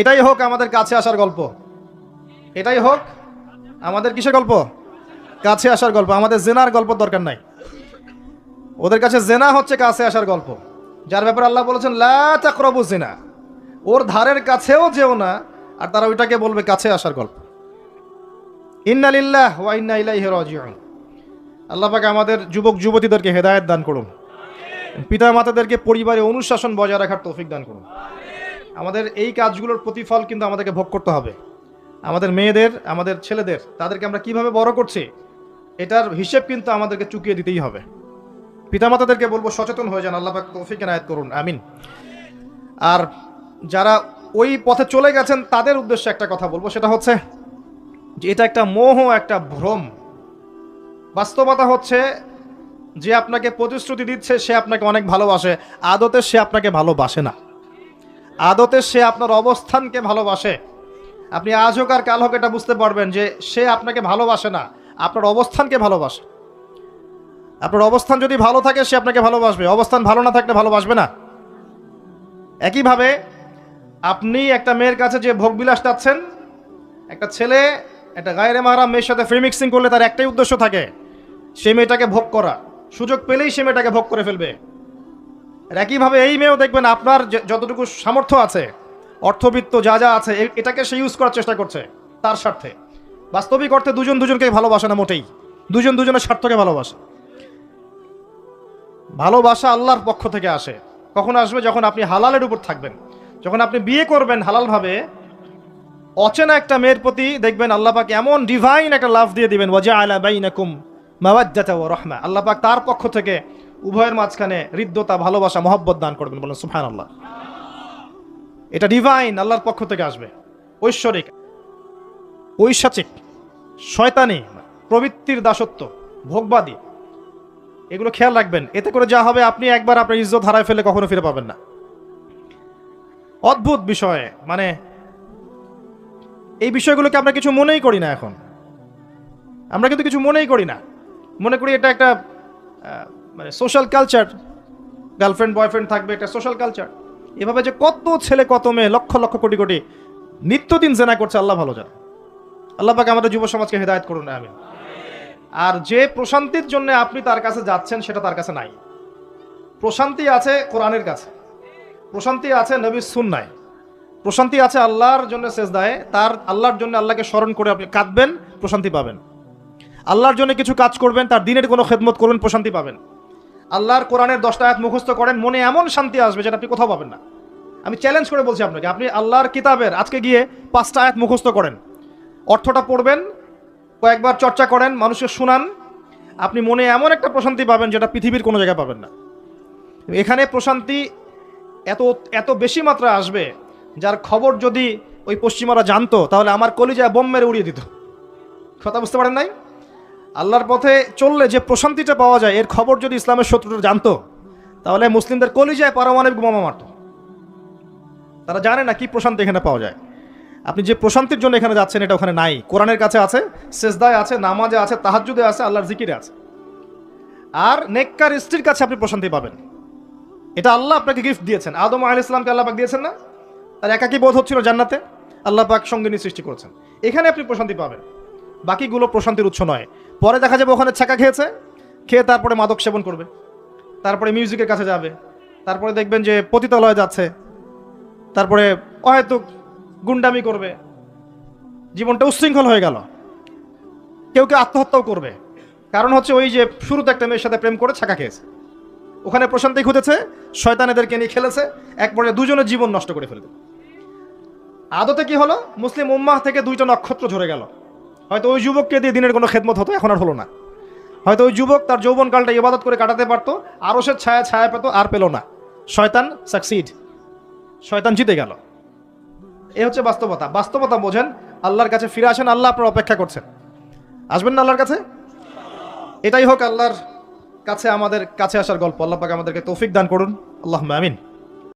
এটাই হোক আমাদের কাছে আসার গল্প, এটাই হোক আমাদের কিসের গল্প? কাছে আসার গল্প। আমাদের জেনার গল্প দরকার নাই, ওদের কাছে জেনা হচ্ছে কাছে আসার গল্প, যার ব্যাপারে আল্লাহ বলেছেন লা তাকরাবু জিনা, ওর ধারের কাছেও যেও না, আর তারা ওইটাকে বলবে কাছে আসার গল্প। ইন্না লিল্লাহ ওয়া ইন্না ইলাইহি রাজিউন। আল্লাহ পাক আমাদের যুবক যুবতীদেরকে হেদায়েত দান করুন, পিতা মাতাদেরকে পরিবারে অনুশাসন বজায় রাখার তৌফিক দান করুন। আমাদের এই কাজগুলোর প্রতিফল কিন্তু আমাদেরকে ভোগ করতে হবে। আমাদের মেয়েদের, আমাদের ছেলেদের, তাদেরকে আমরা কিভাবে বড় করছি এটার হিসেব কিন্তু আমাদেরকে চুকিয়ে দিতেই হবে। পিতামাতাদেরকে বলবো সচেতন হয়ে যান, আল্লাহ পাক তৌফিক এনায়েত করুন, আমিন। আর যারা ওই পথে চলে গেছেন তাদের উদ্দেশ্যে একটা কথা বলবো, সেটা হচ্ছে যে এটা একটা মোহ, একটা ভ্রম। বাস্তবতা হচ্ছে যে আপনাকে প্রতিশ্রুতি দিচ্ছে সে আপনাকে অনেক ভালোবাসে, আদতে সে আপনাকে ভালোবাসে না। আদতে সে আপনার অবস্থানকে ভালোবাসে। আপনি আজ হোক আর কাল হোক এটা বুঝতে পারবেন যে সে আপনাকে ভালোবাসে না, আপনার অবস্থানকে ভালোবাসে। আপনার অবস্থান যদি ভালো থাকে সে আপনাকে ভালোবাসবে, অবস্থান ভালো না থাকলে ভালোবাসবে না। একইভাবে আপনি একটা মেয়ের কাছে যে ভোগবিলাস চাচ্ছেন, একটা ছেলে একটা গায়রে মাহরাম মেয়ের সাথে ফ্রি মিক্সিং করলে তার একটাই উদ্দেশ্য থাকে, সে মেয়েটাকে ভোগ করা, সুযোগ পেলেই সে মেয়েটাকে ভোগ করে ফেলবে। আর একইভাবে এই মেয়েও দেখবেন আপনার যতটুকু সামর্থ্য আছে, অর্থবিত্ত যা যা আছে, এটাকে সে ইউজ করার চেষ্টা করছে তার স্বার্থে। বাস্তবিক অর্থে দুজন দুজনকে ভালোবাসে না মোটেই, দুজন দুজনের স্বার্থকে ভালোবাসে। ভালোবাসা আল্লাহর পক্ষ থেকে আসে। কখন আসবে? যখন আপনি হালালের উপর থাকবেন, যখন আপনি বিয়ে করবেন হালালভাবে। অচেনা একটা মেয়ের প্রতি দেখবেন আল্লাহ পাক এমন ডিভাইন একটা লাভ দিয়ে দিবেন, ওয়াজআলা বাইনাকুম মাওয়াদ্দাতা ওয়া রাহমা। আল্লাহ পাক তার পক্ষ থেকে উভয়ের মাঝখানে হৃদ্যতা, ভালোবাসা, মহব্বত দান করবেন। বলেন সুবহানাল্লাহ। এটা ডিভাইন, আল্লাহর পক্ষ থেকে আসবে। ঐশ্বরিক, ঐশাচিক, শয়তানি প্রবৃত্তির দাসত্ব, ভোগবাদী, এগুলো খেয়াল রাখবেন। এতে করে যা হবে, আপনি একবার আপনার ইজ্জত হারায় ফেলে কখনো ফিরে পাবেন না। অদ্ভুত বিষয়, মানে এই বিষয়গুলোকে আমরা কিছু মনেই করি না এখন। আমরা কিন্তু কিছু মনেই করি না, মনে করি এটা একটা মানে সোশ্যাল কালচার, গার্লফ্রেন্ড বয়ফ্রেন্ড থাকবে, একটা সোশ্যাল কালচার। এভাবে যে কত ছেলে কত মেয়ে লক্ষ লক্ষ কোটি কোটি নিত্যদিন জেনা করছে, আল্লাহ ভালো জানে। আল্লাহ পাক আমাদের যুব সমাজকে হেদায়েত করুন, আমিন। আর যে প্রশান্তির জন্য আপনি তার কাছে যাচ্ছেন সেটা তার কাছে নাই। প্রশান্তি আছে কোরআনের কাছে, প্রশান্তি আছে নবীর সুন্নায়, প্রশান্তি আছে আল্লাহর জন্য সেজদায়। তার আল্লাহর জন্য আল্লাহকে স্মরণ করে আপনি কাঁদবেন, প্রশান্তি পাবেন। আল্লাহর জন্য কিছু কাজ করবেন, তার দিনের কোনো খেদমত করবেন, প্রশান্তি পাবেন। আল্লাহর কোরআনের 10টা আয়াত মুখস্থ করেন, মনে এমন শান্তি আসবে যেটা আপনি কোথাও পাবেন না। আমি চ্যালেঞ্জ করে বলছি আপনাকে, আপনি আল্লাহর কিতাবের আজকে গিয়ে 5টা আয়াত মুখস্থ করেন, অর্থটা পড়বেন, কয়েকবার চর্চা করেন, মানুষকে শুনান, আপনি মনে এমন একটা প্রশান্তি পাবেন যেটা পৃথিবীর কোনো জায়গায় পাবেন না। এখানে প্রশান্তি এত এত বেশি মাত্রায় আসবে, যার খবর যদি ওই পশ্চিমারা জানতো তাহলে আমার কলিজায় বোম মেরে উড়িয়ে দিত। কথা বুঝতে পারেন নাই? আল্লাহর পথে চললে যে প্রশান্তিটা পাওয়া যায়, এর খবর যদি ইসলামের শত্রুরা জানতো তাহলে মুসলিমদের কলিজায় পারমাণবিক বোমা মারত। তারা জানে না কি প্রশান্তি এখানে পাওয়া যায়। আপনি যে প্রশান্তির জন্য এখানে যাচ্ছেন এটা ওখানে নাই। কোরআনের কাছে আছে, সেজদায় আছে, নামাজে আছে, তাহাজ্জুদে আছে, আল্লাহর জিকিরে আছে। আর নেককার স্ত্রীর কাছে আপনি প্রশান্তি পাবেন। এটা আল্লাহ আপনাকে গিফট দিয়েছেন। আদম আলাইহিস সালামকে আল্লাহ পাক দিয়েছেন না? তার একাকী বোধ হচ্ছিল জান্নাতে, আল্লাহ পাক সঙ্গিনী সৃষ্টি করেছেন। এখানে আপনি প্রশান্তি পাবেন, বাকিগুলো প্রশান্তির উৎস নয়। পরে দেখা যাবে ওখানে ছাকা খেয়েছে, খেয়ে তারপরে মাদক সেবন করবে, তারপরে মিউজিকের কাছে যাবে, তারপরে দেখবেন যে পতিতালয়ে যাচ্ছে, তারপরে হয়তো গুন্ডামি করবে, জীবনটা উচ্ছৃঙ্খল হয়ে গেল। কেউ কেউ আত্মহত্যাও করবে, কারণ হচ্ছে ওই যে শুরুতে একটা মেয়ের সাথে প্রেম করে ছাকা খেয়েছে, ওখানে প্রশান্তি খুঁজেছে, শয়তান এদেরকে নিয়ে খেলেছে, এক পর্যায়ে দুজনের জীবন নষ্ট করে ফেলবে। আদতে কি হলো? মুসলিম উম্মাহ থেকে 2টা নক্ষত্র ঝরে গেল। হয়তো ওই যুবককে দিয়ে দিনের কোনো খেদমত হতো, এখন আর হলো না। হয়তো ওই যুবক তার যৌবনকালটা ইবাদত করে কাটাতে পারতো, আরশের ছায়া ছায়া পেত, আর পেল না। শয়তান সাকসিড, শয়তান জিতে গেল। এ হচ্ছে বাস্তবতা। বাস্তবতা বোঝেন, আল্লাহর কাছে ফিরে আসেন, আল্লাহ আপনার অপেক্ষা করছেন। আসবেন না আল্লাহর কাছে? এটাই হোক আল্লাহর কাছে আমাদের কাছে আসার গল্প। আল্লাহ পাক আমাদেরকে তৌফিক দান করুন, আল্লাহুম্মা আমিন।